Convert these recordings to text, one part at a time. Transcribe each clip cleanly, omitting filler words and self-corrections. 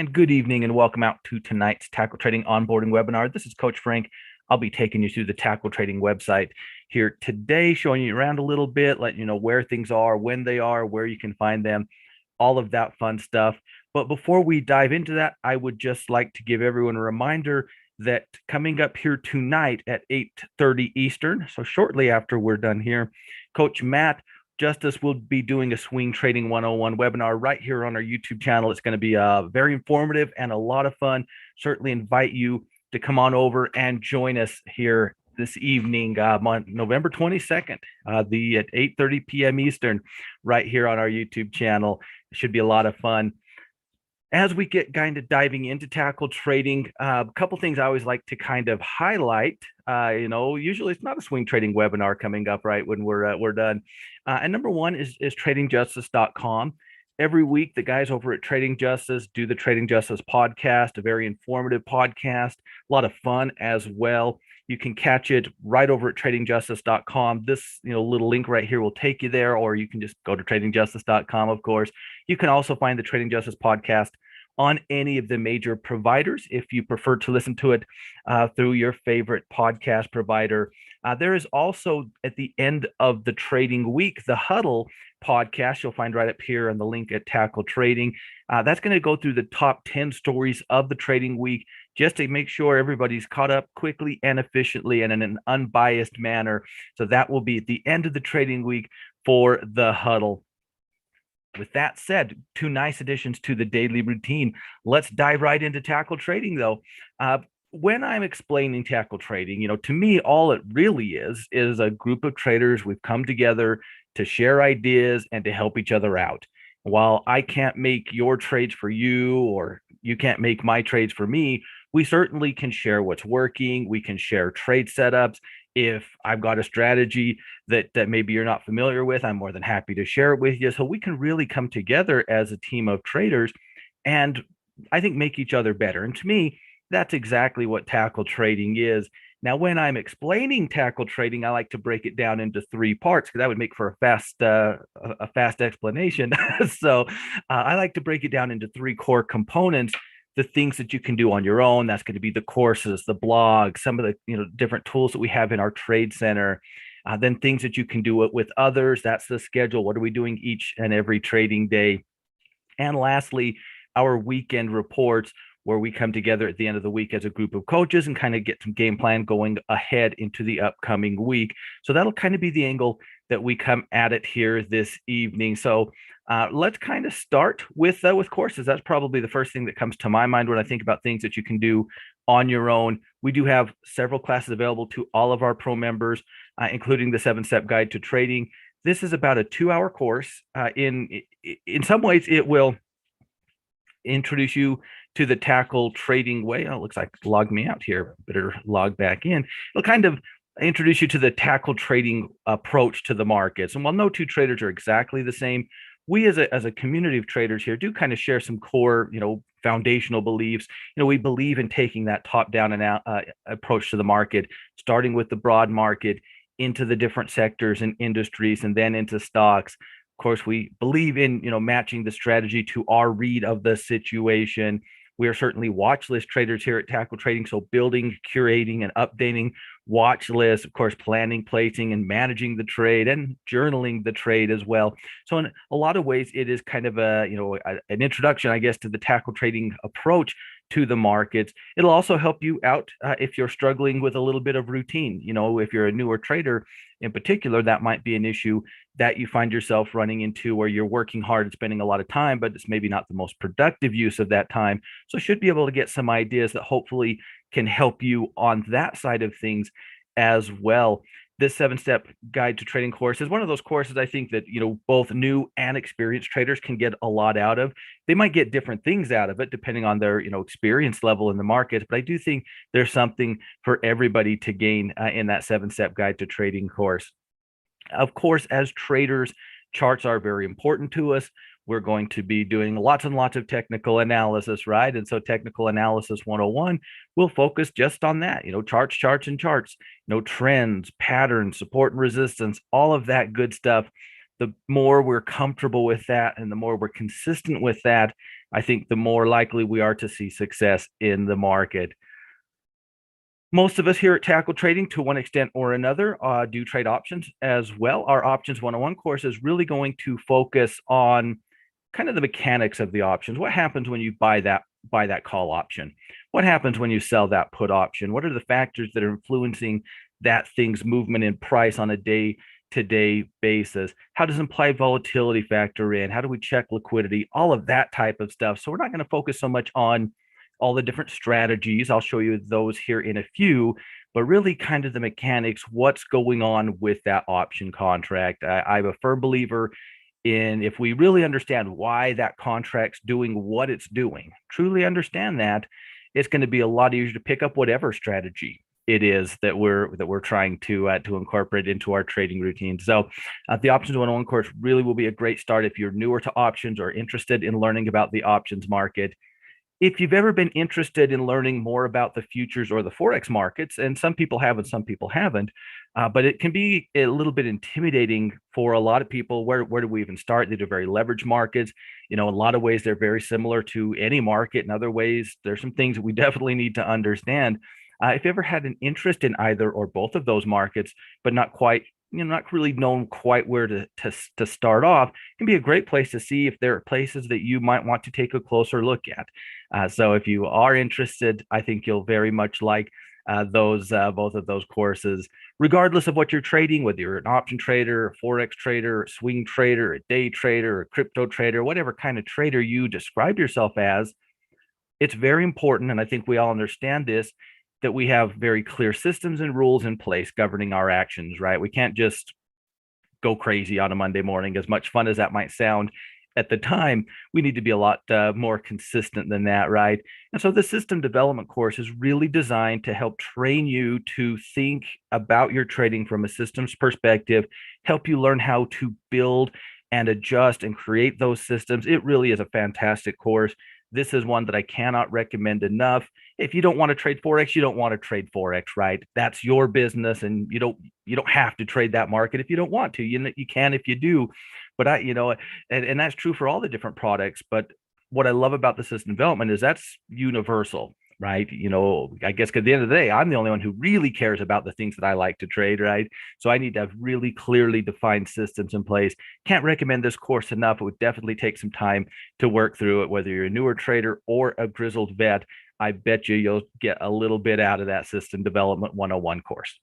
And good evening and welcome out to tonight's tackle trading onboarding webinar. This is Coach Frank. I'll be taking you through the tackle trading website here today, showing you around a little bit, letting you know where things are, when they are, where you can find them, all of that fun stuff. But before we dive into that, I would just like to give everyone a reminder that coming up here tonight at 8:30 Eastern, so shortly after we're done here, Coach Matt Justice will be doing a swing trading 101 webinar right here on our YouTube channel. It's going to be very informative and a lot of fun. Certainly invite you to come on over and join us here this evening on November 22nd, at 8:30 p.m. Eastern, right here on our YouTube channel. It should be a lot of fun. As we get kind of diving into tackle trading, a couple things I always like to kind of highlight. Usually it's not a swing trading webinar coming up right when we're done. And number one is tradingjustice.com. Every week, the guys over at Trading Justice do the Trading Justice podcast, a very informative podcast, a lot of fun as well. You can catch it right over at tradingjustice.com. This little link right here will take you there, or you can just go to tradingjustice.com, of course. You can also find the Trading Justice podcast on any of the major providers if you prefer to listen to it through your favorite podcast provider. There is also, at the end of the trading week, the Huddle podcast you'll find right up here on the link at Tackle Trading. That's going to go through the top 10 stories of the trading week just to make sure everybody's caught up quickly and efficiently and in an unbiased manner. So that will be at the end of the trading week for the Huddle. With that said, two nice additions to the daily routine. Let's dive right into tackle trading, though. When I'm explaining tackle trading, to me, all it really is a group of traders. We've come together to share ideas and to help each other out. While I can't make your trades for you, or you can't make my trades for me, we certainly can share what's working. We can share trade setups. If I've got a strategy that maybe you're not familiar with, I'm more than happy to share it with you. So we can really come together as a team of traders and I think make each other better. And to me, that's exactly what tackle trading is. Now, when I'm explaining tackle trading, I like to break it down into three parts because that would make for a fast explanation. So I like to break it down into three core components. The things that you can do on your own, that's going to be the courses, the blog, some of the different tools that we have in our trade center. Then things that you can do it with others, that's the schedule. What are we doing each and every trading day? And lastly, our weekend reports, where we come together at the end of the week as a group of coaches and kind of get some game plan going ahead into the upcoming week. So that'll kind of be the angle that we come at it here this evening. So let's kind of start with courses. That's probably the first thing that comes to my mind when I think about things that you can do on your own. We do have several classes available to all of our pro members, including the 7-Step Guide to Trading. This is about a 2-hour course. In some ways, it will introduce you to the tackle trading way. Oh, it looks like it logged me out here. Better log back in. It'll kind of introduce you to the tackle trading approach to the markets. And while no two traders are exactly the same, we as a community of traders here do kind of share some core, foundational beliefs. We believe in taking that top-down approach to the market, starting with the broad market into the different sectors and industries, and then into stocks. Of course, we believe in, matching the strategy to our read of the situation. We are certainly watch list traders here at Tackle Trading. So building, curating, and updating watch lists, of course, planning, placing, and managing the trade, and journaling the trade as well. So in a lot of ways, it is kind of an introduction, I guess, to the tackle trading approach to the markets. It'll also help you out if you're struggling with a little bit of routine. If you're a newer trader in particular, that might be an issue that you find yourself running into, where you're working hard and spending a lot of time, but it's maybe not the most productive use of that time. So should be able to get some ideas that hopefully can help you on that side of things as well. This 7-Step Guide to Trading course is one of those courses I think that, both new and experienced traders can get a lot out of. They might get different things out of it depending on their, experience level in the market, but I do think there's something for everybody to gain in that 7-Step Guide to Trading course. Of course, as traders, charts are very important to us. We're going to be doing lots and lots of technical analysis, right? And so technical analysis 101 will focus just on that, charts and charts, trends, patterns, support and resistance, all of that good stuff. The more we're comfortable with that and the more we're consistent with that, I think the more likely we are to see success in the market. Most of us here at Tackle Trading, to one extent or another, do trade options as well. Our Options 101 course is really going to focus on kind of the mechanics of the options. What happens when you buy that call option? What happens when you sell that put option? What are the factors that are influencing that thing's movement in price on a day-to-day basis? How does implied volatility factor in? How do we check liquidity? All of that type of stuff. So we're not going to focus so much on all the different strategies. I'll show you those here in a few, but really kind of the mechanics, what's going on with that option contract. I'm a firm believer in, if we really understand why that contract's doing what it's doing, truly understand that, it's going to be a lot easier to pick up whatever strategy it is that we're trying to incorporate into our trading routine. So the Options 101 course really will be a great start if you're newer to options or interested in learning about the options market. If you've ever been interested in learning more about the futures or the Forex markets, and some people have and some people haven't, but it can be a little bit intimidating for a lot of people. Where do we even start? These are very leveraged markets. In a lot of ways, they're very similar to any market. In other ways, there's some things that we definitely need to understand. If you ever had an interest in either or both of those markets, but not quite, not really known quite where to start off, can be a great place to see if there are places that you might want to take a closer look at. So if you are interested, I think you'll very much like those both of those courses, regardless of what you're trading, whether you're an option trader, a Forex trader, a swing trader, a day trader, a crypto trader, whatever kind of trader you describe yourself as. It's very important, and I think we all understand this, that we have very clear systems and rules in place governing our actions, right? We can't just go crazy on a Monday morning. As much fun as that might sound at the time, we need to be a lot more consistent than that, right? And so the system development course is really designed to help train you to think about your trading from a systems perspective, help you learn how to build and adjust and create those systems. It really is a fantastic course. This is one that I cannot recommend enough. If you don't want to trade Forex, you don't want to trade Forex, right? That's your business, and you don't have to trade that market if you don't want to. You can if you do, but and that's true for all the different products. But what I love about the system development is that's universal, right? I guess at the end of the day, I'm the only one who really cares about the things that I like to trade, right? So I need to have really clearly defined systems in place. Can't recommend this course enough. It would definitely take some time to work through it, whether you're a newer trader or a grizzled vet. I bet you'll get a little bit out of that System Development 101 course.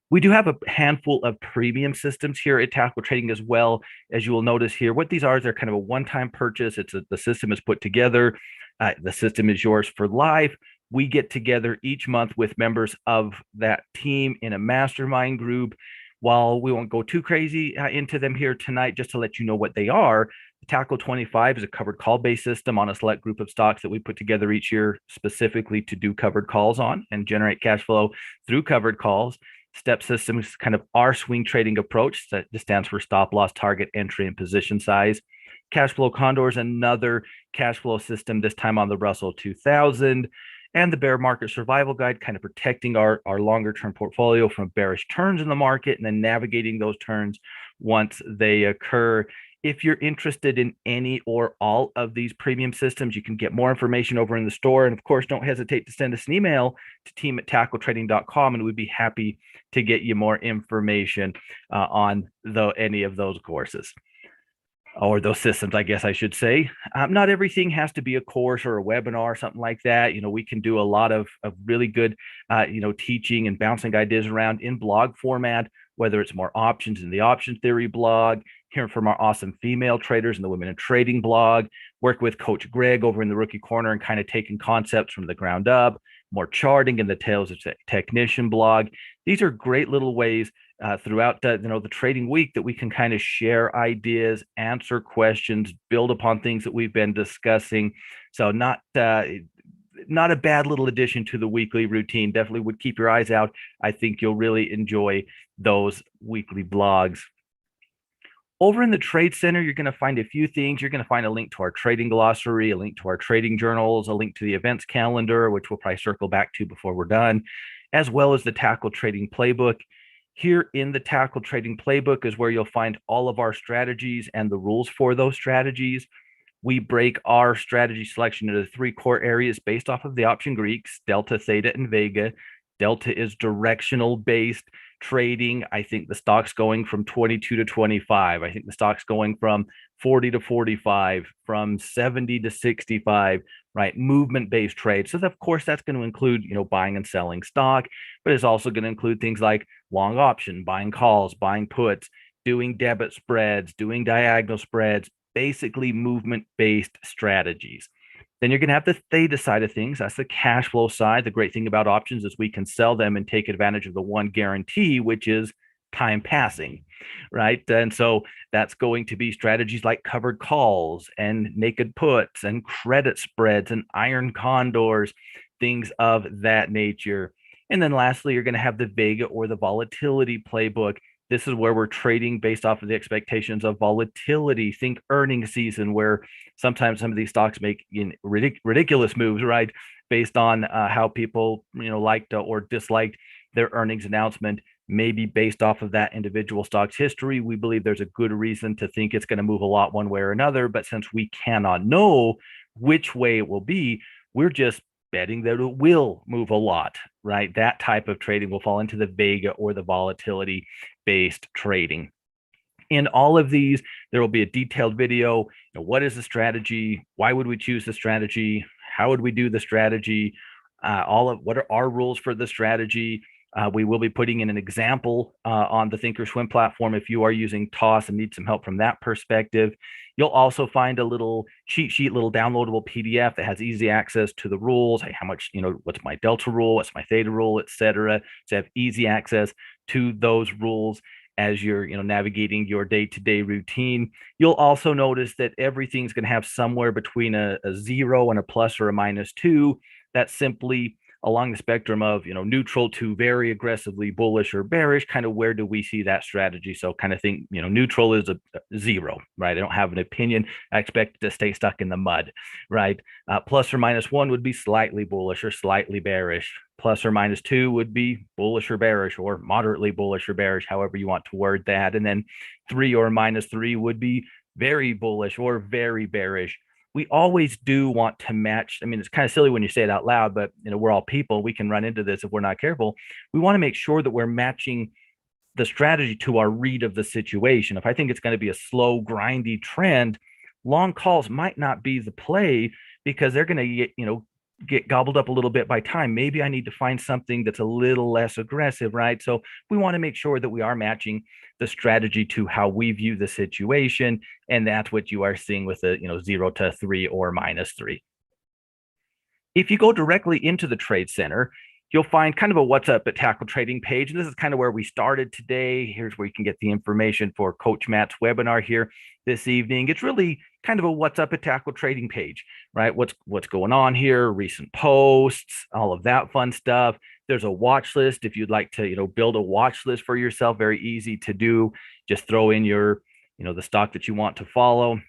We do have a handful of premium systems here at Tackle Trading as well. As you will notice here, what these are is they're kind of a one-time purchase. The system is put together. The system is yours for life. We get together each month with members of that team in a mastermind group. While we won't go too crazy into them here tonight, just to let you know what they are, the Tackle 25 is a covered call-based system on a select group of stocks that we put together each year specifically to do covered calls on and generate cash flow through covered calls. Step system is kind of our swing trading approach. That just stands for stop loss, target, entry, and position size. Cash flow Condor is another cash flow system, this time on the Russell 2000. And the Bear Market Survival Guide, kind of protecting our longer term portfolio from bearish turns in the market and then navigating those turns once they occur. If you're interested in any or all of these premium systems, you can get more information over in the store. And of course, don't hesitate to send us an email to team@tackletrading.com, and we'd be happy to get you more information on any of those courses. Or those systems, I guess I should say. Not everything has to be a course or a webinar or something like that. We can do a lot of really good, teaching and bouncing ideas around in blog format, whether it's more options in the Option Theory blog, hearing from our awesome female traders in the Women in Trading blog, work with Coach Greg over in the Rookie Corner and kind of taking concepts from the ground up, more charting in the Tales of Technician blog. These are great little ways throughout the trading week that we can kind of share ideas, answer questions, build upon things that we've been discussing. So not a bad little addition to the weekly routine. Definitely would keep your eyes out. I think you'll really enjoy those weekly blogs. Over in the Trade Center, you're going to find a few things. You're going to find a link to our trading glossary, a link to our trading journals, a link to the events calendar, which we'll probably circle back to before we're done, as well as the Tackle Trading Playbook. Here in the Tackle Trading Playbook is where you'll find all of our strategies and the rules for those strategies. we break our strategy selection into three core areas based off of the option Greeks: delta, theta, and vega. Delta is directional based trading. I think the stock's going from 22 to 25. I think the stock's going from 40 to 45, from 70 to 65, right? Movement based trade. So of course that's going to include, buying and selling stock, but it's also going to include things like long option, buying calls, buying puts, doing debit spreads, doing diagonal spreads, basically movement based strategies. Then you're going to have the theta side of things. That's the cash flow side. The great thing about options is we can sell them and take advantage of the one guarantee, which is time passing, right? And so that's going to be strategies like covered calls and naked puts and credit spreads and iron condors, things of that nature. And then lastly, you're going to have the vega or the volatility playbook. This is where we're trading based off of the expectations of volatility. Think earnings season, where sometimes some of these stocks make ridiculous moves, right? Based on how people, liked or disliked their earnings announcement, maybe based off of that individual stock's history. We believe there's a good reason to think it's going to move a lot one way or another. But since we cannot know which way it will be, we're just betting that it will move a lot, right? That type of trading will fall into the vega or the volatility based trading. In all of these, there will be a detailed video. What is the strategy? Why would we choose the strategy? How would we do the strategy? What are our rules for the strategy? We will be putting in an example on the Thinkorswim platform if you are using TOS and need some help from that perspective. You'll also find a little cheat sheet, little downloadable PDF that has easy access to the rules. Hey, how much, what's my delta rule? What's my theta rule, et cetera. So have easy access to those rules as you're navigating your day-to-day routine. You'll also notice that everything's going to have somewhere between a 0 and a plus or a -2. That's simply along the spectrum of neutral to very aggressively bullish or bearish. Kind of where do we see that strategy? So kind of think neutral is a 0, right? I don't have an opinion. I expect it to stay stuck in the mud, right? Plus or -1 would be slightly bullish or slightly bearish. Plus or -2 would be bullish or bearish, or moderately bullish or bearish, however you want to word that. And then 3 or -3 would be very bullish or very bearish. We always do want to match. I mean, it's kind of silly when you say it out loud, but we're all people. We can run into this if we're not careful. We want to make sure that we're matching the strategy to our read of the situation. If I think it's going to be a slow, grindy trend, long calls might not be the play because they're going to get gobbled up a little bit by time. Maybe I need to find something that's a little less aggressive, right? So we want to make sure that we are matching the strategy to how we view the situation. And that's what you are seeing with the 0 to 3 or -3. If you go directly into the Trade Center, you'll find kind of a what's up at Tackle Trading page. And this is kind of where we started today. Here's where you can get the information for Coach Matt's webinar here this evening. It's really kind of a what's up at Tackle Trading page, right? What's going on here, recent posts, all of that fun stuff. There's a watch list. If you'd like to, build a watch list for yourself, very easy to do. Just throw in your, the stock that you want to follow.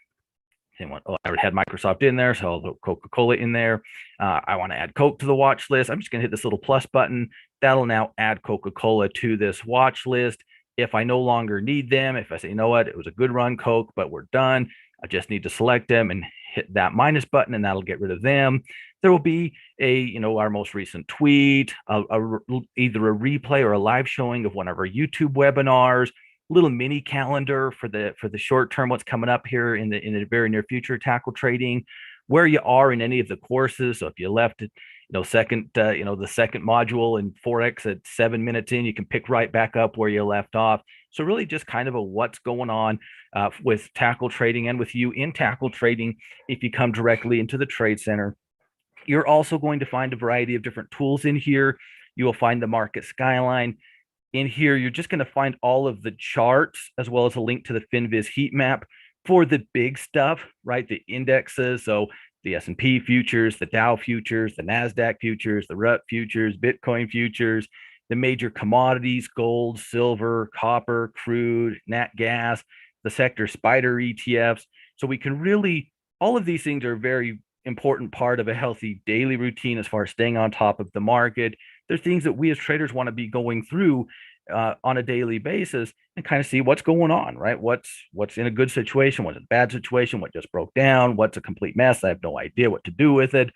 I already had Microsoft in there, so I'll put Coca-Cola in there. I want to add Coke to the watch list. I'm just going to hit this little plus button. That'll now add Coca-Cola to this watch list. If I no longer need them, if I say, what, it was a good run, Coke, but we're done, I just need to select them and hit that minus button, and that'll get rid of them. There will be our most recent tweet, either a replay or a live showing of one of our YouTube webinars, little mini calendar for the short term, what's coming up here in the very near future, Tackle Trading, where you are in any of the courses. So if you left it, the second module in Forex at 7 minutes in, you can pick right back up where you left off. So really just kind of a what's going on with Tackle Trading and with you in Tackle Trading. If you come directly into the Trade Center, you're also going to find a variety of different tools in here. You will find the market skyline. In here, you're just going to find all of the charts as well as a link to the FinViz heat map for the big stuff, right? The indexes. So the S&P futures, the Dow futures, the NASDAQ futures, the RUT futures, Bitcoin futures, the major commodities, gold, silver, copper, crude, nat gas, the sector spider ETFs. So we can really, all of these things are a very important part of a healthy daily routine as far as staying on top of the market. There's things that we as traders want to be going through on a daily basis and kind of see what's going on, right? What's in a good situation, what's in a bad situation, what just broke down, what's a complete mess. I have no idea what to do with it.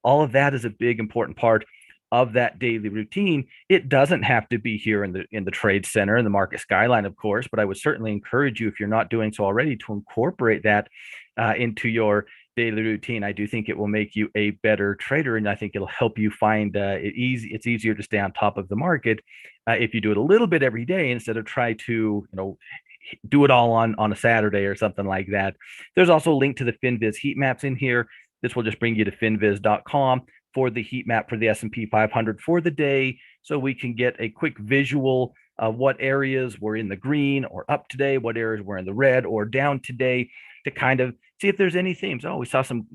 All of that is a big important part of that daily routine. It doesn't have to be here in the trade center in the market skyline, of course, but I would certainly encourage you, if you're not doing so already, to incorporate that into your daily routine. I do think it will make you a better trader, and I think it'll help you find it's easier to stay on top of the market if you do it a little bit every day instead of try to do it all on a Saturday or something like that. There's also a link to the FinViz heat maps in here. This will just bring you to finviz.com for the heat map for the S&P 500 for the day, so we can get a quick visual of what areas were in the green or up today, what areas were in the red or down today, to kind of see if there's any themes. Oh, we saw some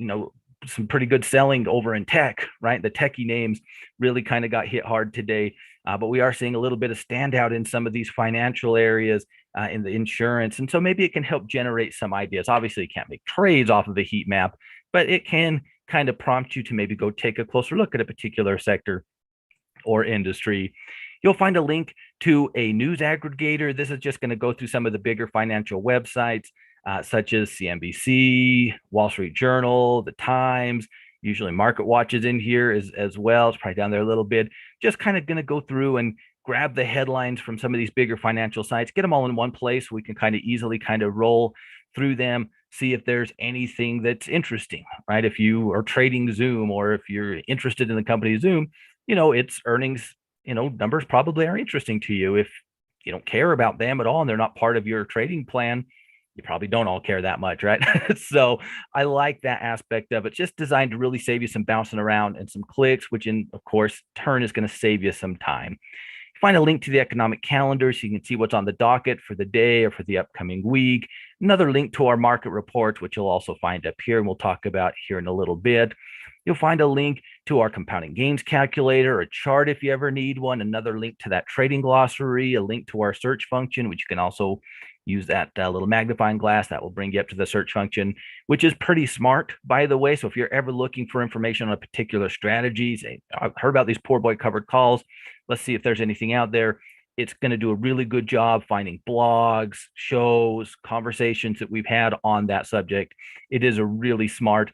pretty good selling over in tech, right? The techie names really kind of got hit hard today, but we are seeing a little bit of standout in some of these financial areas, in the insurance. And so maybe it can help generate some ideas. Obviously, you can't make trades off of the heat map, but it can kind of prompt you to maybe go take a closer look at a particular sector or industry. You'll find a link to a news aggregator. This is just going to go through some of the bigger financial websites, such as CNBC, Wall Street Journal, The Times. Usually Market Watch is in here as well. It's probably down there a little bit. Just kind of going to go through and grab the headlines from some of these bigger financial sites, get them all in one place so we can kind of easily kind of roll through them, see if there's anything that's interesting, right? If you are trading Zoom, or if you're interested in the company Zoom, its earnings, numbers probably are interesting to you. If you don't care about them at all and they're not part of your trading plan, you probably don't all care that much, right? So I like that aspect of it. Just designed to really save you some bouncing around and some clicks, which in, of course, turn is going to save you some time. Find a link to the economic calendar so you can see what's on the docket for the day or for the upcoming week. Another link to our market reports, which you'll also find up here, and we'll talk about here in a little bit. You'll find a link to our compounding gains calculator, a chart if you ever need one, another link to that trading glossary, a link to our search function, which you can also use that little magnifying glass that will bring you up to the search function, which is pretty smart, by the way. So if you're ever looking for information on a particular strategy, say, I've heard about these poor boy covered calls, let's see if there's anything out there. It's going to do a really good job finding blogs, shows, conversations that we've had on that subject. It is a really smart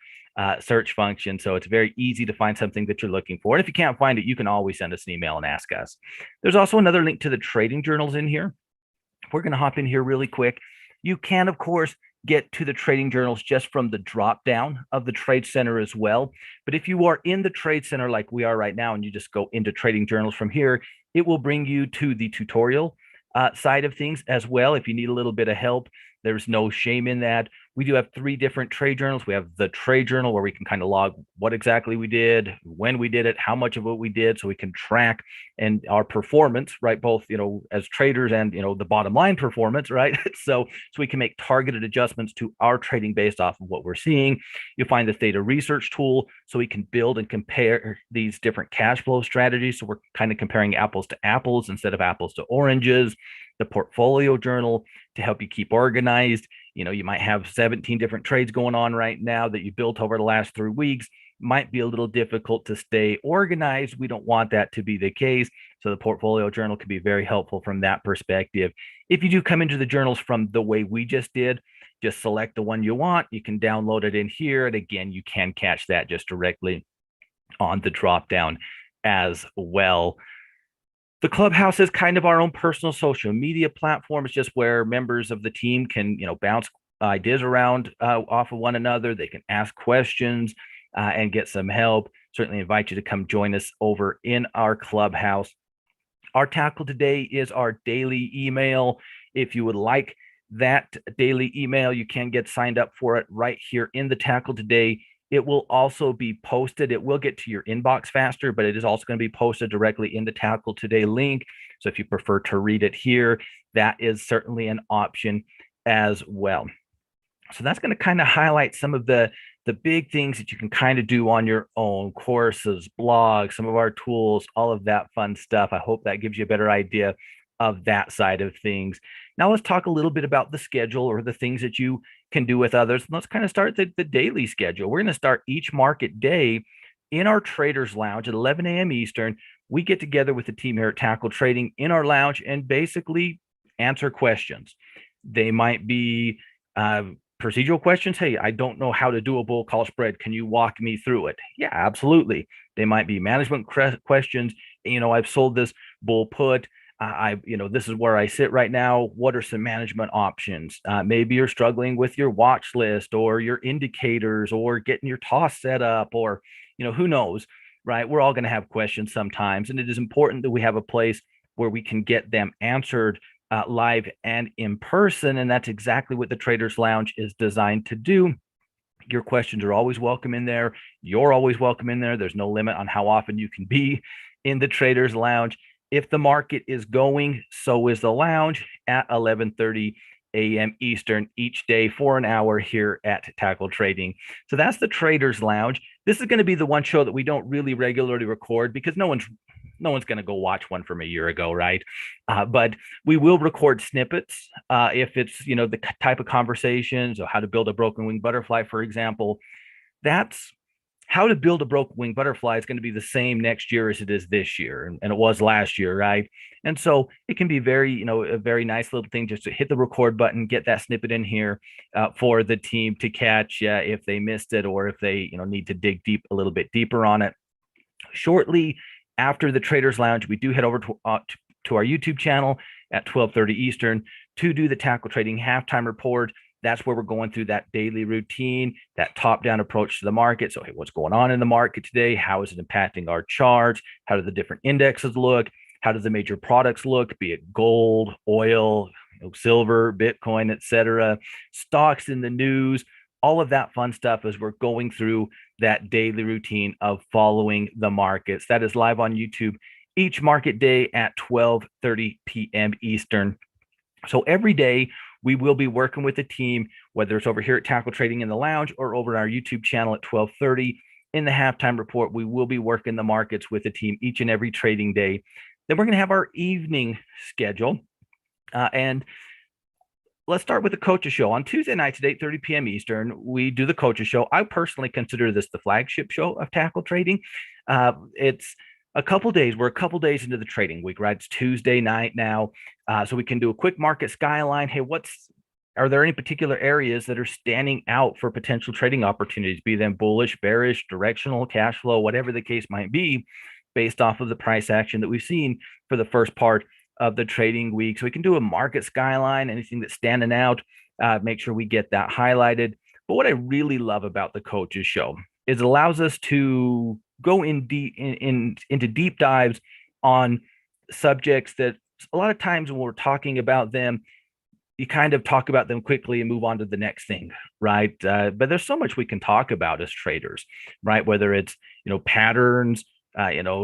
search function. So it's very easy to find something that you're looking for. And if you can't find it, you can always send us an email and ask us. There's also another link to the trading journals in here. We're going to hop in here really quick. You can, of course, get to the trading journals just from the drop down of the Trade Center as well. But if you are in the Trade Center like we are right now, and you just go into trading journals from here, it will bring you to the tutorial side of things as well. If you need a little bit of help, there's no shame in that. We do have 3 different trade journals. We have the trade journal where we can kind of log what exactly we did, when we did it, how much of what we did, so we can track and our performance, right? Both, as traders and, the bottom line performance, right? So we can make targeted adjustments to our trading based off of what we're seeing. You'll find the data research tool so we can build and compare these different cash flow strategies. So we're kind of comparing apples to apples instead of apples to oranges. The portfolio journal to help you keep organized. You might have 17 different trades going on right now that you built over the last 3 weeks. Might be a little difficult to stay organized. We don't want that to be the case. So the portfolio journal can be very helpful from that perspective. If you do come into the journals from the way we just did, just select the one you want. You can download it in here. And again, you can catch that just directly on the drop down as well. The Clubhouse is kind of our own personal social media platform. It's just where members of the team can, bounce ideas around off of one another. They can ask questions and get some help. Certainly invite you to come join us over in our Clubhouse. Our tackle today is our daily email. If you would like that daily email, you can get signed up for it right here in the tackle today. It will also be posted. It will get to your inbox faster, but it is also going to be posted directly in the Tackle Today link. So if you prefer to read it here, that is certainly an option as well. So that's going to kind of highlight some of the big things that you can kind of do on your own: courses, blogs, some of our tools, all of that fun stuff. I hope that gives you a better idea of that side of things. Now let's talk a little bit about the schedule, or the things that you can do with others. Let's kind of start the daily schedule. We're going to start each market day in our Traders Lounge at 11 a.m. Eastern. we get together with the team here at Tackle Trading in our lounge and basically answer questions. They might be procedural questions. Hey, I don't know how to do a bull call spread. Can you walk me through it? Yeah, absolutely. They might be management questions. I've sold this bull put. This is where I sit right now. What are some management options? Maybe you're struggling with your watch list or your indicators or getting your toss set up, or, who knows, right? We're all going to have questions sometimes. And it is important that we have a place where we can get them answered live and in person. And that's exactly what the Traders Lounge is designed to do. Your questions are always welcome in there. You're always welcome in there. There's no limit on how often you can be in the Traders Lounge. If the market is going, so is the lounge at 11:30 a.m. Eastern each day for an hour here at Tackle Trading. So that's the Traders Lounge. This is going to be the one show that we don't really regularly record because no one's going to go watch one from a year ago, right? But we will record snippets if it's the type of conversations or how to build a broken wing butterfly, for example. That's how to build a broken wing butterfly is going to be the same next year as it is this year, and it was last year, right? And so it can be very, a very nice little thing just to hit the record button, get that snippet in here for the team to catch if they missed it or if they, need to dig deep a little bit deeper on it. Shortly after the Traders Lounge, we do head over to our YouTube channel at 12:30 Eastern to do the Tackle Trading halftime report. That's where we're going through that daily routine, that top-down approach to the market. So, hey, what's going on in the market today? How is it impacting our charts? How do the different indexes look? How do the major products look, be it gold, oil, silver, Bitcoin, etc., stocks in the news, all of that fun stuff as we're going through that daily routine of following the markets. That is live on YouTube each market day at 12:30 p.m. Eastern. So every day we will be working with the team, whether it's over here at Tackle Trading in the lounge or over our YouTube channel at 12:30 in the halftime report. We will be working the markets with the team each and every trading day. Then we're going to have our evening schedule. And let's start with the Coaches Show. On Tuesday nights at 8:30 p.m. Eastern, we do the Coaches Show. I personally consider this the flagship show of Tackle Trading. It's a couple days. We're a couple days into the trading week, right? It's Tuesday night now. So we can do a quick market skyline. Hey, are there any particular areas that are standing out for potential trading opportunities, be them bullish, bearish, directional, cash flow, whatever the case might be, based off of the price action that we've seen for the first part of the trading week. So we can do a market skyline, anything that's standing out, make sure we get that highlighted. But what I really love about the Coaches Show is it allows us to go into deep dives on subjects that a lot of times when we're talking about them, you kind of talk about them quickly and move on to the next thing, right? But there's so much we can talk about as traders, right? Whether it's, patterns,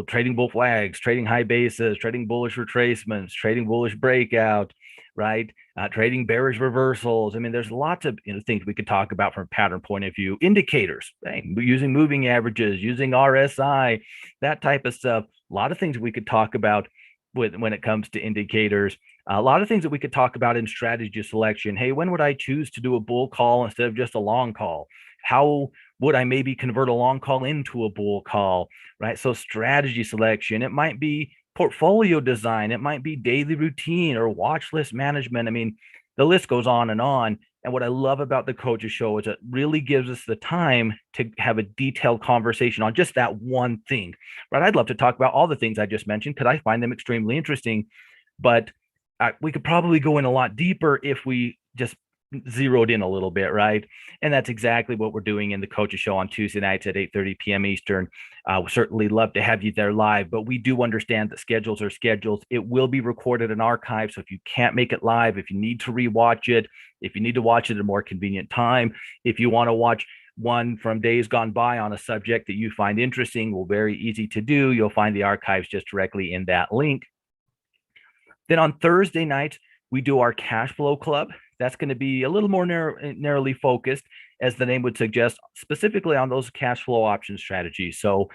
trading bull flags, trading high bases, trading bullish retracements, trading bullish breakout, right? Trading bearish reversals. I mean, there's lots of things we could talk about from a pattern point of view. Indicators, using moving averages, using RSI, that type of stuff. A lot of things we could talk about when it comes to indicators. A lot of things that we could talk about in strategy selection. Hey, when would I choose to do a bull call instead of just a long call? How would I maybe convert a long call into a bull call, right? So strategy selection, it might be portfolio design, it might be daily routine or watch list management. I mean, the list goes on and on. And what I love about the Coaches Show is it really gives us the time to have a detailed conversation on just that one thing, right? I'd love to talk about all the things I just mentioned because I find them extremely interesting, but we could probably go in a lot deeper if we just zeroed in a little bit, right? And that's exactly what we're doing in the Coaches Show on Tuesday nights at 8:30 p.m. Eastern. We certainly love to have you there live, but we do understand that schedules are schedules. It will be recorded and archived, so if you can't make it live, if you need to rewatch it, if you need to watch it at a more convenient time, if you want to watch one from days gone by on a subject that you find interesting, well, very easy to do. You'll find the archives just directly in that link. Then on Thursday nights, we do our cash flow club. That's going to be a little more narrowly focused, as the name would suggest, specifically on those cash flow option strategies. So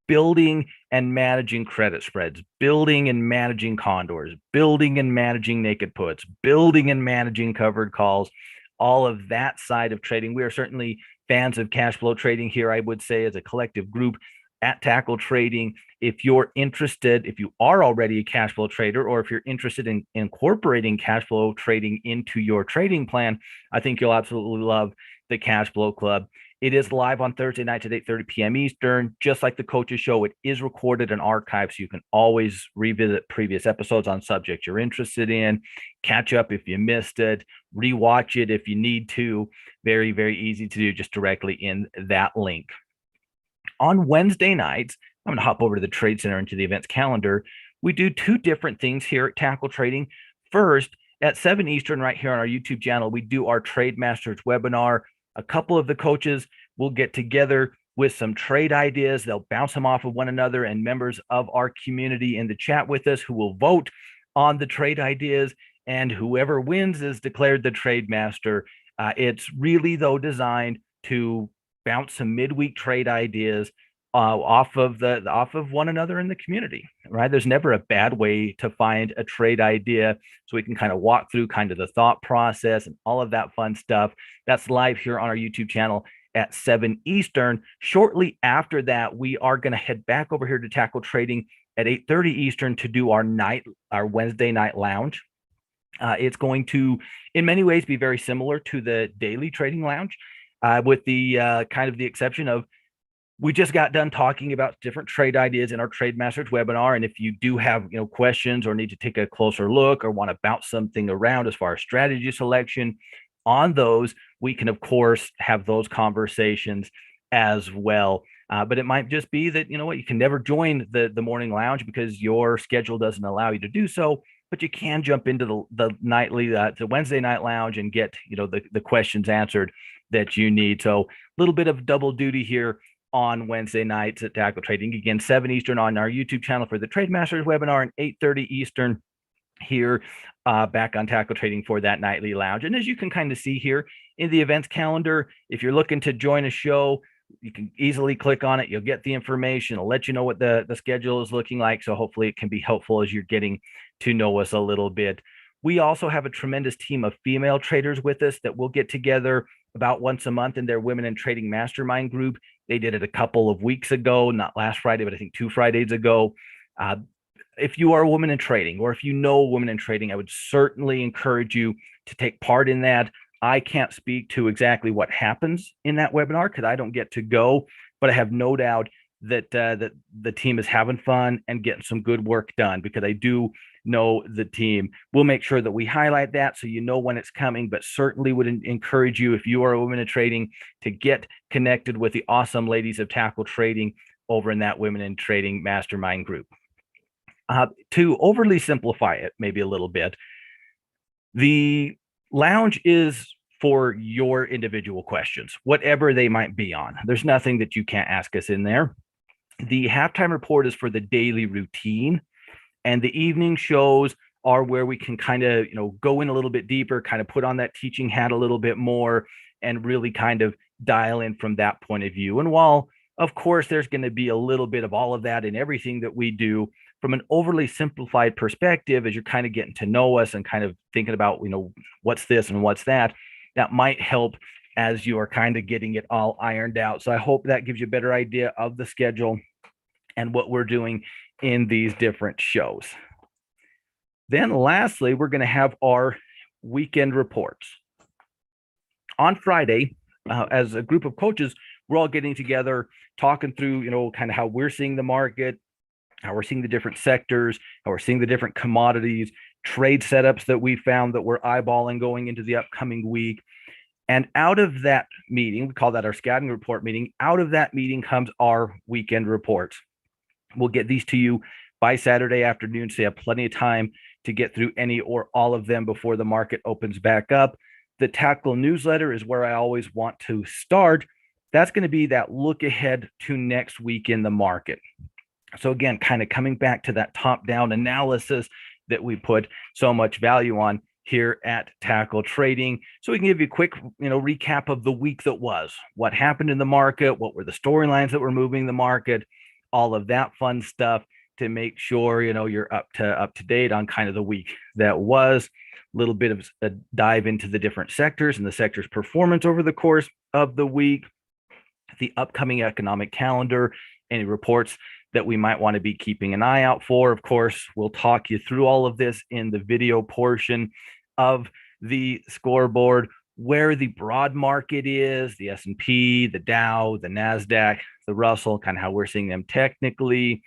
building and managing credit spreads, building and managing condors, building and managing naked puts, building and managing covered calls, all of that side of trading. We are certainly fans of cash flow trading here, I would say, as a collective group. at Tackle Trading. If you're interested, if you are already a cash flow trader, or if you're interested in incorporating cash flow trading into your trading plan, I think you'll absolutely love the Cash Flow Club. It is live on Thursday nights at 8:30 p.m. Eastern. Just like the Coaches Show, it is recorded and archived, so you can always revisit previous episodes on subjects you're interested in, catch up if you missed it, rewatch it if you need to. Very, very easy to do, just directly in that link. On Wednesday nights, I'm going to hop over to the Trade Center into the events calendar. We do two different things here at Tackle Trading. First, at 7 Eastern, right here on our YouTube channel, we do our Trade Masters webinar. A couple of the coaches will get together with some trade ideas. They'll bounce them off of one another, and members of our community in the chat with us who will vote on the trade ideas, and whoever wins is declared the Trade Master. It's really, though, designed to bounce some midweek trade ideas off of one another in the community, right? There's never a bad way to find a trade idea, so we can kind of walk through kind of the thought process and all of that fun stuff. That's live here on our YouTube channel at 7 Eastern. Shortly after that, we are going to head back over here to Tackle Trading at 8:30 Eastern to do our Wednesday night lounge. It's going to, in many ways, be very similar to the daily trading lounge, with the kind of the exception of, we just got done talking about different trade ideas in our Trade Masters webinar. And if you do have questions or need to take a closer look or want to bounce something around as far as strategy selection on those, we can, of course, have those conversations as well. But it might just be that, you can never join the morning lounge because your schedule doesn't allow you to do so. But you can jump into the Wednesday night lounge and get the questions answered that you need. So a little bit of double duty here on Wednesday nights at Tackle Trading. Again, 7 Eastern on our YouTube channel for the Trade Masters webinar, and 8:30 Eastern here back on Tackle Trading for that nightly lounge. And as you can kind of see here in the events calendar, if you're looking to join a show, you can easily click on it. You'll get the information. It'll let you know what the schedule is looking like. So hopefully it can be helpful as you're getting to know us a little bit. We also have a tremendous team of female traders with us that will get together about once a month in their Women in Trading Mastermind group. They did it a couple of weeks ago, not last Friday, but I think 2 Fridays ago. If you are a woman in trading, or if you know a woman in trading, I would certainly encourage you to take part in that. I can't speak to exactly what happens in that webinar because I don't get to go, but I have no doubt that that the team is having fun and getting some good work done, because I do know the team. We'll make sure that we highlight that so you know when it's coming, but certainly would encourage you, if you are a woman in trading, to get connected with the awesome ladies of Tackle Trading over in that Women in Trading Mastermind group. To overly simplify it maybe a little bit, the lounge is for your individual questions, whatever they might be on. There's nothing that you can't ask us in there. The halftime report is for the daily routine, and the evening shows are where we can kind of, go in a little bit deeper, kind of put on that teaching hat a little bit more, and really kind of dial in from that point of view. And while, of course, there's going to be a little bit of all of that in everything that we do, from an overly simplified perspective, as you're kind of getting to know us and kind of thinking about, what's this and what's that, that might help as you are kind of getting it all ironed out. So I hope that gives you a better idea of the schedule and what we're doing in these different shows. Then lastly, we're going to have our weekend reports. On Friday, as a group of coaches, we're all getting together, talking through, kind of how we're seeing the market, how we're seeing the different sectors, how we're seeing the different commodities, trade setups that we found that we're eyeballing going into the upcoming week. And out of that meeting, we call that our scouting report meeting, out of that meeting comes our weekend reports. We'll get these to you by Saturday afternoon, so you have plenty of time to get through any or all of them before the market opens back up. The Tackle newsletter is where I always want to start. That's going to be that look ahead to next week in the market. So again, kind of coming back to that top-down analysis that we put so much value on here at Tackle Trading. So we can give you a quick, recap of the week that was, what happened in the market, what were the storylines that were moving the market, all of that fun stuff to make sure, you're up to date on kind of the week that was. A little bit of a dive into the different sectors and the sector's performance over the course of the week, the upcoming economic calendar, any reports that we might want to be keeping an eye out for. Of course, we'll talk you through all of this in the video portion of the scoreboard, where the broad market is, the S&P, the Dow, the NASDAQ, the Russell, kind of how we're seeing them technically.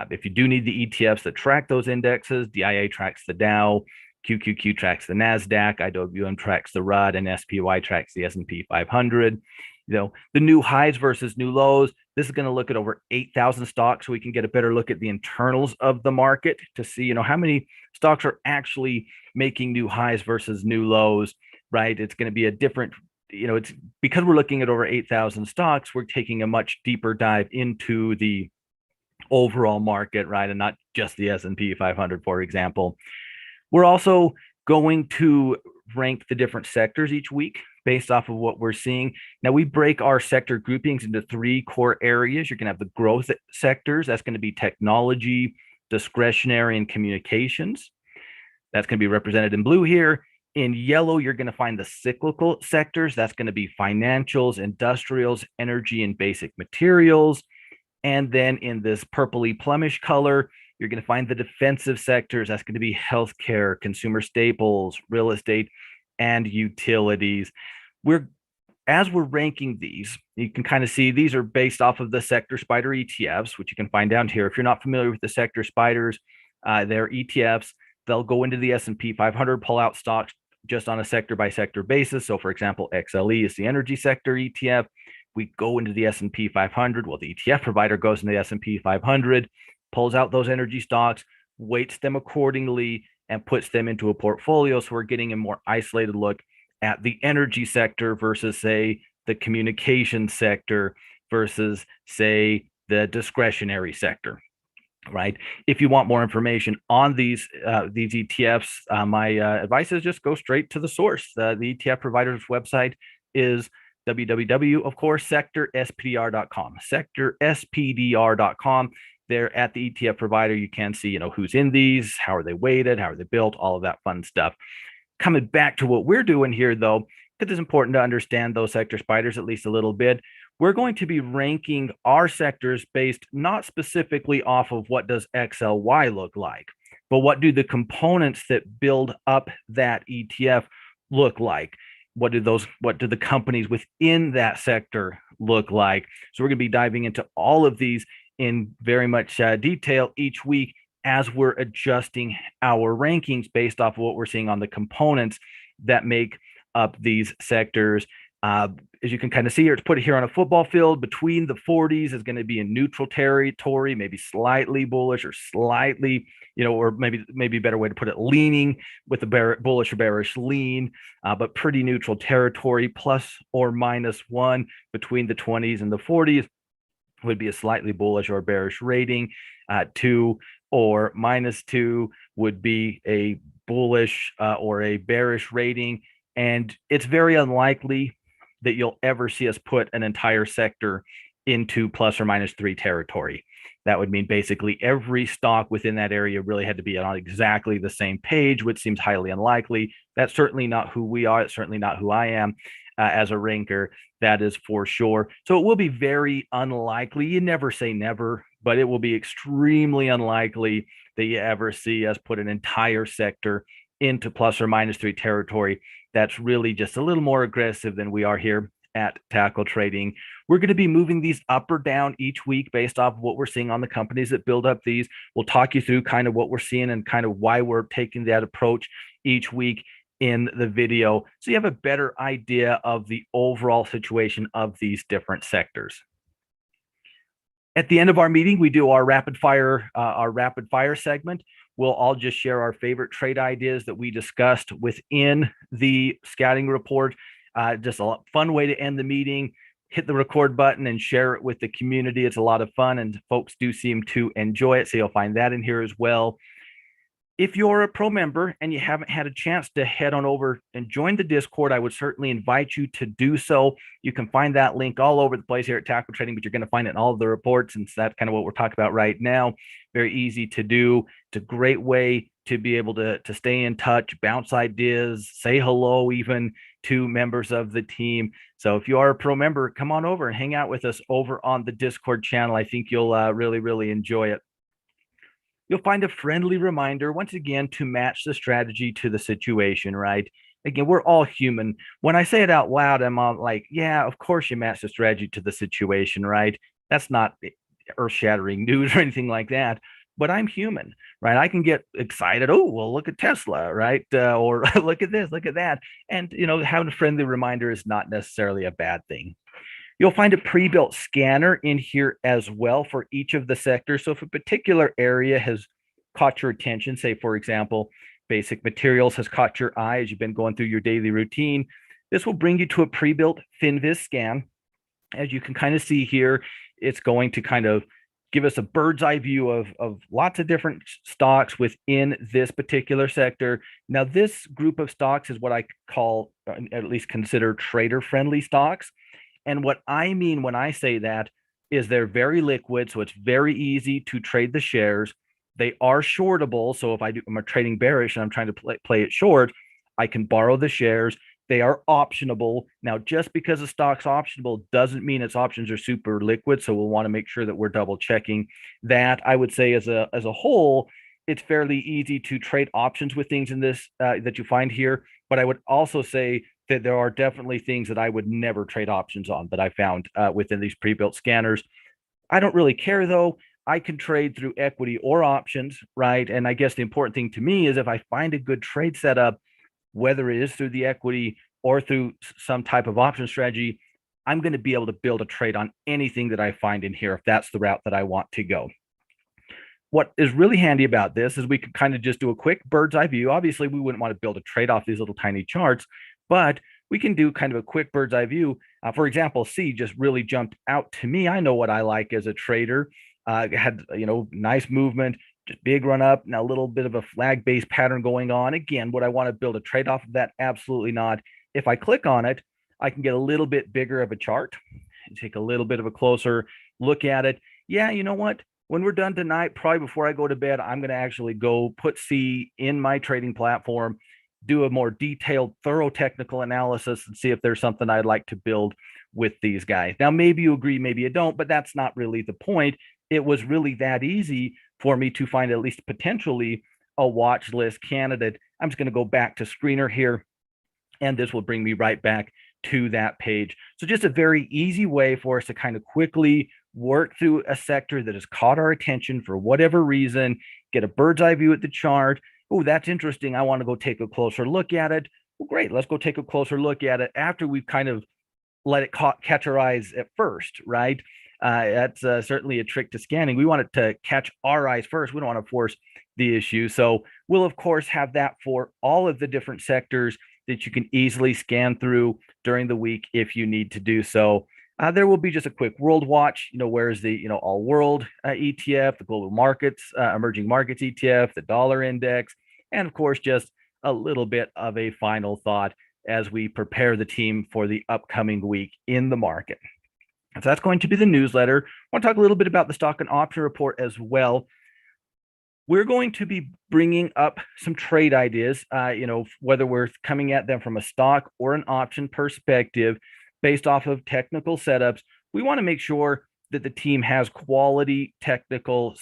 If you do need the ETFs that track those indexes, DIA tracks the Dow, QQQ tracks the NASDAQ, IWM tracks the RUD, and SPY tracks the S&P 500. The new highs versus new lows. This is going to look at over 8,000 stocks, so we can get a better look at the internals of the market to see, how many stocks are actually making new highs versus new lows, right? It's going to be a different, it's because we're looking at over 8,000 stocks, we're taking a much deeper dive into the overall market, right? And not just the S&P 500, for example. We're also going to rank the different sectors each week based off of what we're seeing. Now, we break our sector groupings into 3 core areas. You're going to have the growth sectors. That's going to be technology, discretionary, and communications. That's going to be represented in blue here. In yellow, you're going to find the cyclical sectors. That's going to be financials, industrials, energy, and basic materials. And then in this purpley plummish color, you're going to find the defensive sectors. That's going to be healthcare, consumer staples, real estate, and utilities. As we're ranking these, you can kind of see these are based off of the sector spider ETFs, which you can find down here. If you're not familiar with the sector spiders, they're ETFs. They'll go into the S&P 500, pull out stocks just on a sector by sector basis. So, for example, XLE is the energy sector ETF. We go into the S&P 500. Well, the ETF provider goes into the S&P 500, pulls out those energy stocks, weights them accordingly, and puts them into a portfolio. So we're getting a more isolated look at the energy sector versus, say, the communication sector versus, say, the discretionary sector, right? If you want more information on these ETFs, my advice is just go straight to the source. The ETF provider's website is www, of course, sectorspdr.com, sectorspdr.com. There at the ETF provider, you can see, who's in these, how are they weighted, how are they built, all of that fun stuff. Coming back to what we're doing here, though, because it's important to understand those sector spiders at least a little bit. We're going to be ranking our sectors based not specifically off of what does XLY look like, but what do the components that build up that ETF look like? What do the companies within that sector look like? So we're going to be diving into all of these in very much detail each week as we're adjusting our rankings based off of what we're seeing on the components that make up these sectors. As you can kind of see here, it's put here on a football field. Between the 40s is going to be in neutral territory, maybe slightly bullish or slightly, or maybe a better way to put it, leaning with a bullish or bearish lean, but pretty neutral territory, plus or minus 1 between the 20s and the 40s would be a slightly bullish or bearish rating. 2 or minus 2 would be a bullish or a bearish rating. And it's very unlikely that you'll ever see us put an entire sector into plus or minus 3 territory. That would mean basically every stock within that area really had to be on exactly the same page, which seems highly unlikely. That's certainly not who we are. It's certainly not who I am as a ranker. That is for sure. So it will be very unlikely. You never say never, but it will be extremely unlikely that you ever see us put an entire sector into plus or minus 3 territory. That's really just a little more aggressive than we are here at Tackle Trading. We're going to be moving these up or down each week based off of what we're seeing on the companies that build up these. We'll talk you through kind of what we're seeing and kind of why we're taking that approach each week in the video, so you have a better idea of the overall situation of these different sectors. At the end of our meeting, we do our rapid fire segment. We'll all just share our favorite trade ideas that we discussed within the scouting report. Just a fun way to end the meeting. Hit the record button and share it with the community. It's a lot of fun, and folks do seem to enjoy it, so you'll find that in here as well. If you're a pro member and you haven't had a chance to head on over and join the Discord, I would certainly invite you to do so. You can find that link all over the place here at Tackle Trading, but you're going to find it in all of the reports. And so that's kind of what we're talking about right now. Very easy to do. It's a great way to be able to stay in touch, bounce ideas, say hello even to members of the team. So if you are a pro member, come on over and hang out with us over on the Discord channel. I think you'll really, really enjoy it. You'll find a friendly reminder, once again, to match the strategy to the situation, right? Again, we're all human. When I say it out loud, I'm all like, yeah, of course you match the strategy to the situation, right? That's not earth shattering news or anything like that. But I'm human, right? I can get excited. Oh, well, look at Tesla, right? Or look at this, look at that. And, having a friendly reminder is not necessarily a bad thing. You'll find a pre-built scanner in here as well for each of the sectors. So if a particular area has caught your attention, say, for example, basic materials has caught your eye as you've been going through your daily routine, this will bring you to a pre-built FinViz scan. As you can kind of see here, it's going to kind of give us a bird's eye view of lots of different stocks within this particular sector. Now, this group of stocks is what I call, at least consider, trader-friendly stocks. And what I mean when I say that is they're very liquid, so it's very easy to trade the shares. They are shortable, so if I'm a trading bearish and I'm trying to play it short, I can borrow the shares. They are optionable. Now, just because a stock's optionable doesn't mean its options are super liquid, so we'll want to make sure that we're double checking that. I would say as a whole, it's fairly easy to trade options with things in this that you find here. But I would also say that there are definitely things that I would never trade options on that I found within these pre-built scanners. I don't really care though. I can trade through equity or options, right? And I guess the important thing to me is if I find a good trade setup, whether it is through the equity or through some type of option strategy, I'm going to be able to build a trade on anything that I find in here if that's the route that I want to go. What is really handy about this is we can kind of just do a quick bird's eye view. Obviously, we wouldn't want to build a trade off these little tiny charts, but we can do kind of a quick bird's eye view. For example, C just really jumped out to me. I know what I like as a trader. Had, nice movement, just big run up, now a little bit of a flag based pattern going on. Again, would I want to build a trade off of that? Absolutely not. If I click on it, I can get a little bit bigger of a chart and take a little bit of a closer look at it. Yeah, you know what? When we're done tonight, probably before I go to bed, I'm going to actually go put C in my trading platform, do a more detailed, thorough technical analysis and see if there's something I'd like to build with these guys. Now, maybe you agree, maybe you don't, but that's not really the point. It was really that easy for me to find at least potentially a watch list candidate. I'm just going to go back to screener here, and this will bring me right back to that page. So just a very easy way for us to kind of quickly work through a sector that has caught our attention for whatever reason, get a bird's eye view at the chart. Oh, that's interesting. I want to go take a closer look at it. Well, great. Let's go take a closer look at it after we've kind of let it catch our eyes at first, right? That's certainly a trick to scanning. We want it to catch our eyes first. We don't want to force the issue. So we'll, of course, have that for all of the different sectors that you can easily scan through during the week if you need to do so. There will be just a quick world watch, where's the, all world ETF, the global markets, emerging markets ETF, the dollar index, and of course, just a little bit of a final thought as we prepare the team for the upcoming week in the market. So that's going to be the newsletter. I want to talk a little bit about the stock and option report as well. We're going to be bringing up some trade ideas, whether we're coming at them from a stock or an option perspective based off of technical setups. We want to make sure that the team has quality technical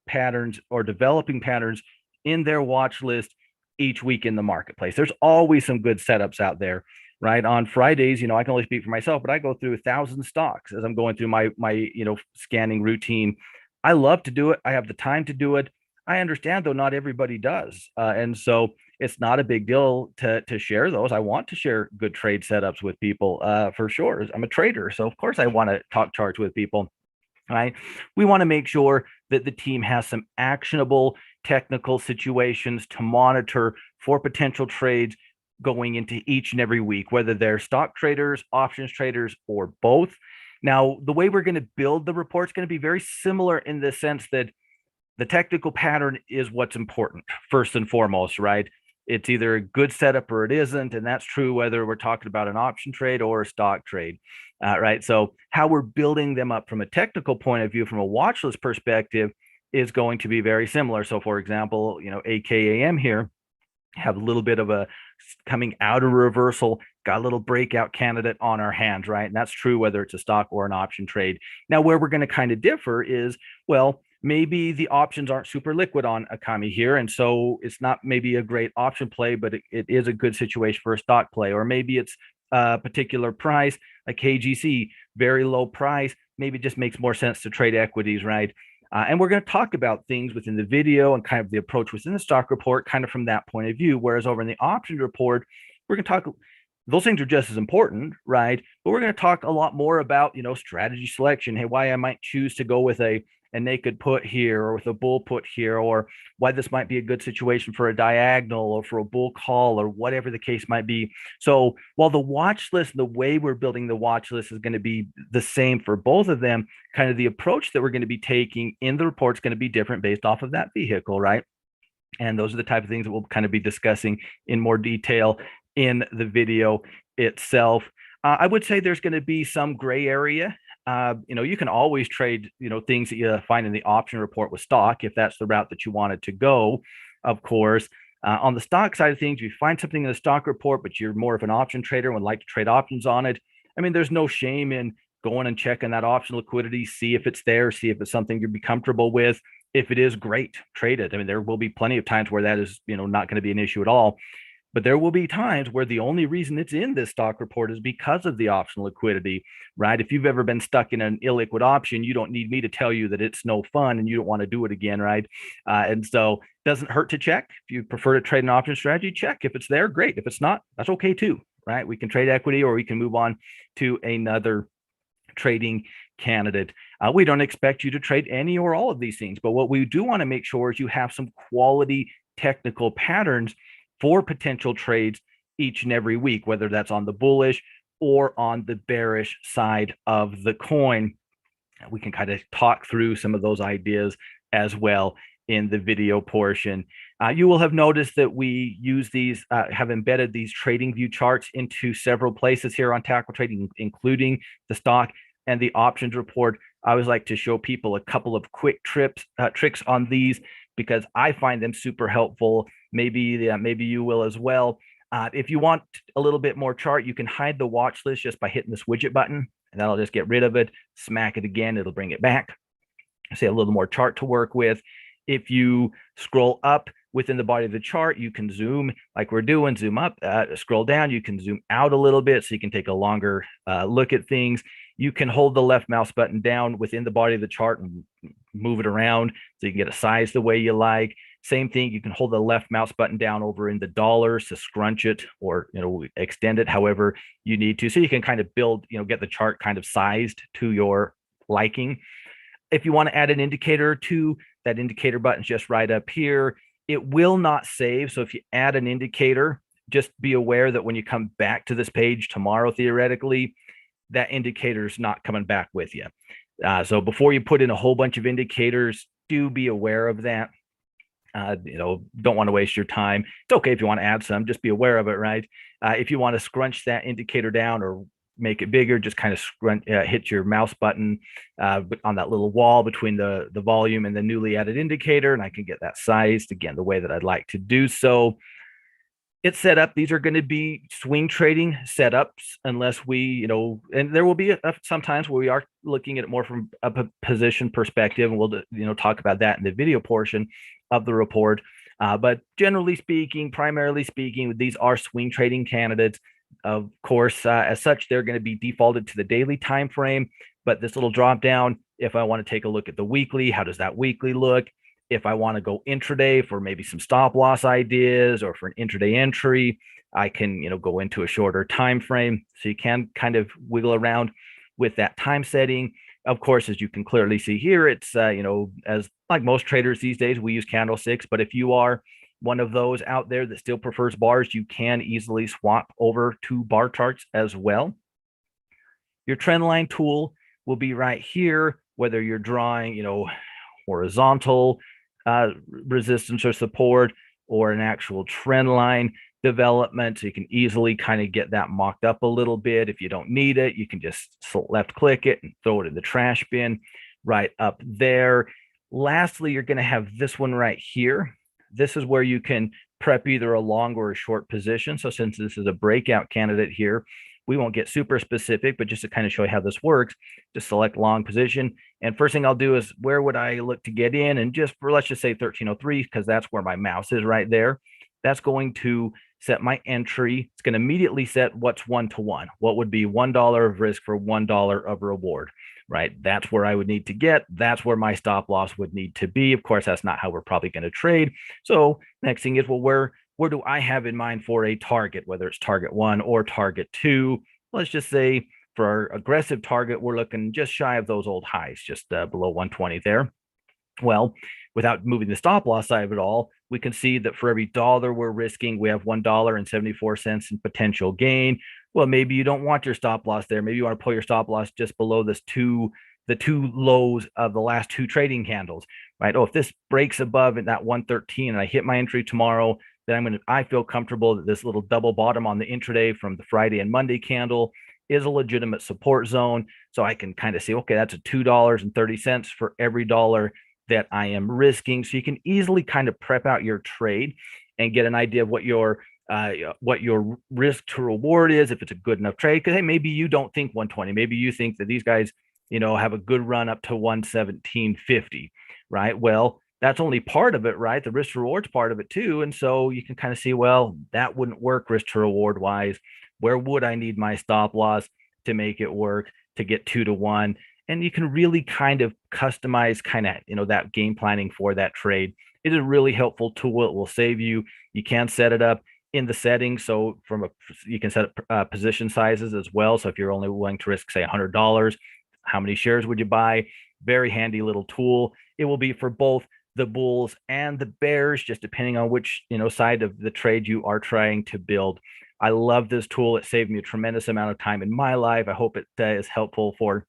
patterns or developing patterns in their watch list each week in the marketplace. There's always some good setups out there, right? On Fridays, I can only speak for myself, but I go through 1,000 stocks as I'm going through my scanning routine. I love to do it. I have the time to do it. I understand, though, not everybody does. And so it's not a big deal to share those. I want to share good trade setups with people for sure. I'm a trader, so of course I want to talk charts with people. Right? We want to make sure that the team has some actionable technical situations to monitor for potential trades going into each and every week, whether they're stock traders, options traders, or both. Now, the way we're going to build the report is going to be very similar in the sense that the technical pattern is what's important first and foremost, right? It's either a good setup or it isn't, and that's true whether we're talking about an option trade or a stock trade, right? So how we're building them up from a technical point of view, from a watch list perspective, is going to be very similar. So, for example, AKAM here have a little bit of a coming out of reversal, got a little breakout candidate on our hands, right? And that's true whether it's a stock or an option trade. Now, where we're going to kind of differ is, well, maybe the options aren't super liquid on Akami here. And so it's not maybe a great option play, but it is a good situation for a stock play. Or maybe it's a particular price, like KGC, very low price. Maybe it just makes more sense to trade equities, right? And we're going to talk about things within the video and kind of the approach within the stock report, kind of from that point of view. Whereas over in the options report, we're going to talk, those things are just as important, right? But we're going to talk a lot more about, strategy selection. Hey, why I might choose to go with a naked put here or with a bull put here, or why this might be a good situation for a diagonal or for a bull call or whatever the case might be. So while the watch list, the way we're building the watch list is going to be the same for both of them, kind of the approach that we're going to be taking in the report is going to be different based off of that vehicle, right? And those are the type of things that we'll kind of be discussing in more detail in the video itself. I would say there's going to be some gray area. You can always trade, things that you find in the option report with stock, if that's the route that you wanted to go, of course. On the stock side of things, if you find something in the stock report, but you're more of an option trader and would like to trade options on it, I mean, there's no shame in going and checking that option liquidity, see if it's there, see if it's something you'd be comfortable with. If it is, great, trade it. I mean, there will be plenty of times where that is, not going to be an issue at all. But there will be times where the only reason it's in this stock report is because of the option liquidity, right? If you've ever been stuck in an illiquid option, you don't need me to tell you that it's no fun and you don't want to do it again, right? And so it doesn't hurt to check. If you prefer to trade an option strategy, check. If it's there, great. If it's not, that's okay too, right? We can trade equity or we can move on to another trading candidate. We don't expect you to trade any or all of these things, but what we do want to make sure is you have some quality technical patterns for potential trades each and every week, whether that's on the bullish or on the bearish side of the coin. We can kind of talk through some of those ideas as well in the video portion. You will have noticed that we use these, have embedded these trading view charts into several places here on Tackle Trading, including the stock and the options report. I always like to show people a couple of quick tricks on these because I find them super helpful. Maybe you will as well. If you want a little bit more chart, you can hide the watch list just by hitting this widget button, and that'll just get rid of it. Smack it again, it'll bring it back. Say a little more chart to work with. If you scroll up within the body of the chart, you can zoom like we're doing, zoom up, scroll down, you can zoom out a little bit so you can take a longer look at things. You can hold the left mouse button down within the body of the chart and move it around so you can get a size the way you like. Same thing, you can hold the left mouse button down over in the dollars to scrunch it or extend it however you need to. So you can kind of build, get the chart kind of sized to your liking. If you want to add an indicator to that indicator button's just right up here. It will not save. So if you add an indicator, just be aware that when you come back to this page tomorrow, theoretically, that indicator is not coming back with you. So before you put in a whole bunch of indicators, do be aware of that. Don't want to waste your time. It's okay if you want to add some, just be aware of it, right? If you want to scrunch that indicator down or make it bigger, just kind of hit your mouse button on that little wall between the volume and the newly added indicator, and I can get that sized again the way that I'd like to do so. It's set up. These are going to be swing trading setups unless we, and there will be sometimes where we are looking at it more from a position perspective, and we'll, talk about that in the video portion of the report. But generally speaking, primarily speaking, these are swing trading candidates. Of course, as such, they're going to be defaulted to the daily time frame. But this little drop down, if I want to take a look at the weekly, how does that weekly look? If I want to go intraday for maybe some stop loss ideas or for an intraday entry, I can, go into a shorter time frame. So you can kind of wiggle around with that time setting. Of course, as you can clearly see here, it's, as like most traders these days, we use candlesticks. But if you are one of those out there that still prefers bars, you can easily swap over to bar charts as well. Your trend line tool will be right here, whether you're drawing, horizontal, resistance or support, or an actual trend line development. So you can easily kind of get that mocked up a little bit. If you don't need it, you can just left click it and throw it in the trash bin right up there. Lastly, you're going to have this one right here. This is where you can prep either a long or a short position. So since this is a breakout candidate here, we won't get super specific, but just to kind of show you how this works, just select long position. And first thing I'll do is, where would I look to get in? And just for, let's just say 1303, because that's where my mouse is right there. That's going to set my entry. It's going to immediately set what's 1-to-1. What would be $1 of risk for $1 of reward, right? That's where I would need to get. That's where my stop loss would need to be. Of course, that's not how we're probably going to trade. So next thing is, well, where do I have in mind for a target, whether it's target 1 or target 2? Let's just say for our aggressive target, we're looking just shy of those old highs, just below 120 there. Well, without moving the stop loss side of it all, we can see that for every dollar we're risking, we have $1.74 in potential gain. Well, maybe you don't want your stop loss there. Maybe you want to pull your stop loss just below the two lows of the last two trading candles, right? Oh, if this breaks above at that 113 and I hit my entry tomorrow, then I feel comfortable that this little double bottom on the intraday from the Friday and Monday candle is a legitimate support zone. So I can kind of see, okay, that's a $2.30 for every dollar that I am risking. So you can easily kind of prep out your trade and get an idea of what your risk to reward is, if it's a good enough trade. Because hey, maybe you don't think 120. Maybe you think that these guys, have a good run up to 117.50, right? Well, that's only part of it, right? The risk to reward's part of it too. And so you can kind of see, well, that wouldn't work risk to reward wise. Where would I need my stop loss to make it work to get 2-to-1? And you can really kind of customize that game planning for that trade. It is a really helpful tool. It will save you. You can set it up in the settings. So you can set up position sizes as well. So if you're only willing to risk, say, $100, how many shares would you buy? Very handy little tool. It will be for both the bulls and the bears, just depending on which side of the trade you are trying to build. I love this tool. It saved me a tremendous amount of time in my life. I hope it is helpful for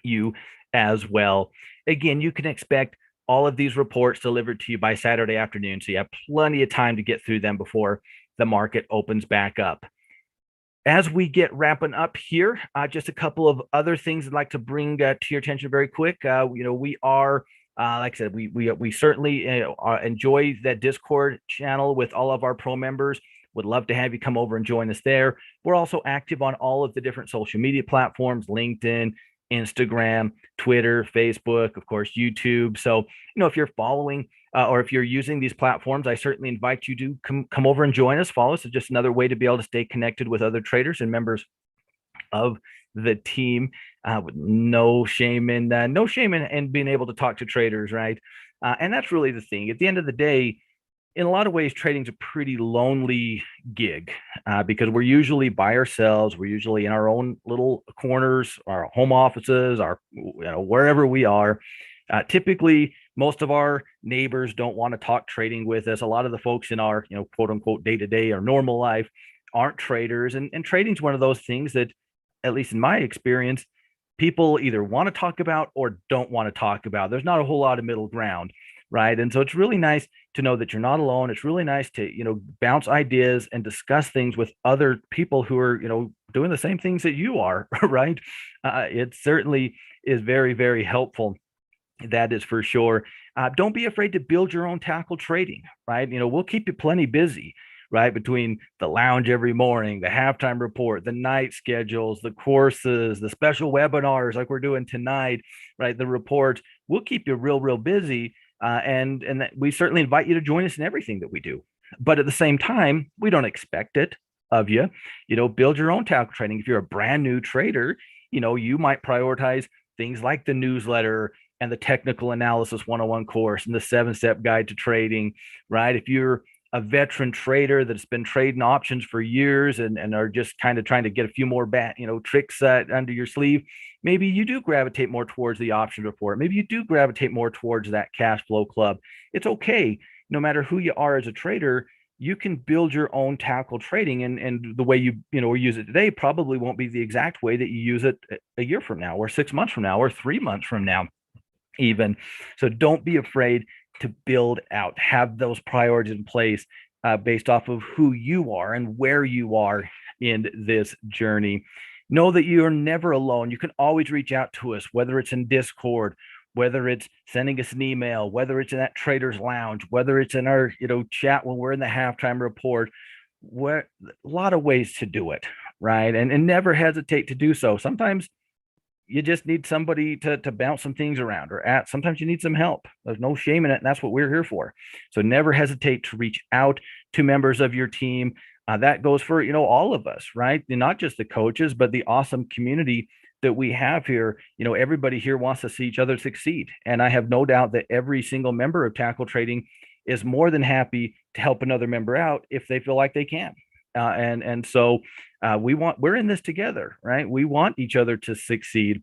you as well. Again, you can expect all of these reports delivered to you by Saturday afternoon, so you have plenty of time to get through them before the market opens back up. As we get wrapping up here, just a couple of other things I'd like to bring to your attention very quick. We are, like I said, we certainly enjoy that Discord channel with all of our pro members. Would love to have you come over and join us there. We're also active on all of the different social media platforms: LinkedIn, Instagram, Twitter, Facebook, of course, YouTube. So, if you're following or if you're using these platforms, I certainly invite you to come over and join us, follow us. It's just another way to be able to stay connected with other traders and members of the team. With no shame in being able to talk to traders, right? And that's really the thing. At the end of the day, in a lot of ways, trading's a pretty lonely gig because we're usually by ourselves. We're usually in our own little corners, our home offices, wherever we are. Typically, most of our neighbors don't want to talk trading with us. A lot of the folks in our, quote unquote, day-to-day or normal life aren't traders. And trading's one of those things that, at least in my experience, people either want to talk about or don't want to talk about. There's not a whole lot of middle ground, right? And so it's really nice to know that you're not alone. It's really nice to, bounce ideas and discuss things with other people who are, doing the same things that you are, right? It certainly is very, very helpful. That is for sure. Don't be afraid to build your own tackle trading, right? We'll keep you plenty busy, right? Between the lounge every morning, the halftime report, the night schedules, the courses, the special webinars like we're doing tonight, right? The reports, we'll keep you real, real busy. And that we certainly invite you to join us in everything that we do. But at the same time, we don't expect it of you. Build your own tackle trading. If you're a brand new trader, you might prioritize things like the newsletter and the technical analysis 101 course and the 7-step guide to trading, right? If you're a veteran trader that's been trading options for years and are just kind of trying to get a few more tricks under your sleeve, maybe you do gravitate more towards the option report. Maybe you do gravitate more towards that cash flow club. It's okay. No matter who you are as a trader, you can build your own tackle trading, and the way you use it today probably won't be the exact way that you use it a year from now or 6 months from now or 3 months from now even. So don't be afraid to build out, have those priorities in place based off of who you are and where you are in this journey. Know that you're never alone. You can always reach out to us, whether it's in Discord, whether it's sending us an email, whether it's in that traders lounge, whether it's in our chat when we're in the halftime report. Where a lot of ways to do it, right? And never hesitate to do so. Sometimes you just need somebody to bounce some things around, or sometimes you need some help. There's no shame in it, and that's what we're here for. So never hesitate to reach out to members of your team. That goes for all of us, right? And not just the coaches, but the awesome community that we have here. Everybody here wants to see each other succeed, and I have no doubt that every single member of Tackle Trading is more than happy to help another member out if they feel like they can. So we're in this together, right? We want each other to succeed.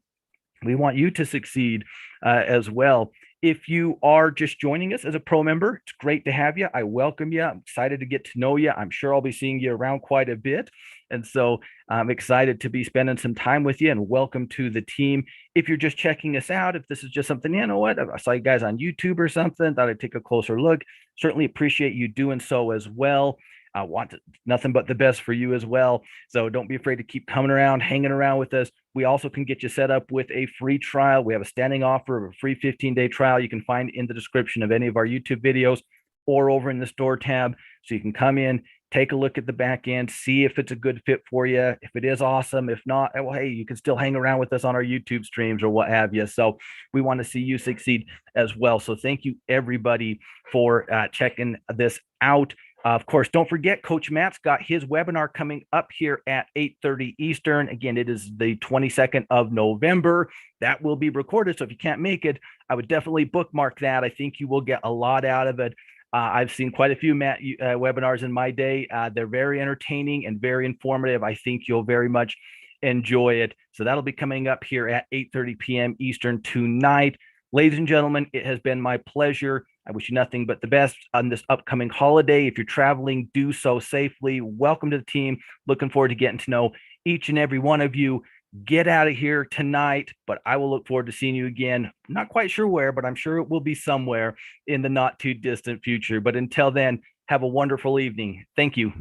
We want you to succeed as well. If you are just joining us as a pro member, it's great to have you. I welcome you. I'm excited to get to know you. I'm sure I'll be seeing you around quite a bit. And so I'm excited to be spending some time with you, and welcome to the team. If you're just checking us out, if this is just something, you know what, I saw you guys on YouTube or something, thought I'd take a closer look. Certainly appreciate you doing so as well. I want nothing but the best for you as well. So don't be afraid to keep coming around, hanging around with us. We also can get you set up with a free trial. We have a standing offer of a free 15-day trial you can find in the description of any of our YouTube videos or over in the store tab. So you can come in, take a look at the back end, see if it's a good fit for you. If it is, awesome. If not, well, hey, you can still hang around with us on our YouTube streams or what have you. So we want to see you succeed as well. So thank you, everybody, for checking this out. Of course, don't forget, Coach Matt's got his webinar coming up here at 8:30 Eastern. Again, it is the 22nd of November. That will be recorded, so if you can't make it, I would definitely bookmark that. I think you will get a lot out of it. I've seen quite a few webinars in my day. They're very entertaining and very informative. I think you'll very much enjoy it. So that'll be coming up here at 8:30 p.m. Eastern tonight. Ladies and gentlemen, it has been my pleasure. I wish you nothing but the best on this upcoming holiday. If you're traveling, do so safely. Welcome to the team. Looking forward to getting to know each and every one of you. Get out of here tonight, but I will look forward to seeing you again. Not quite sure where, but I'm sure it will be somewhere in the not too distant future. But until then, have a wonderful evening. Thank you.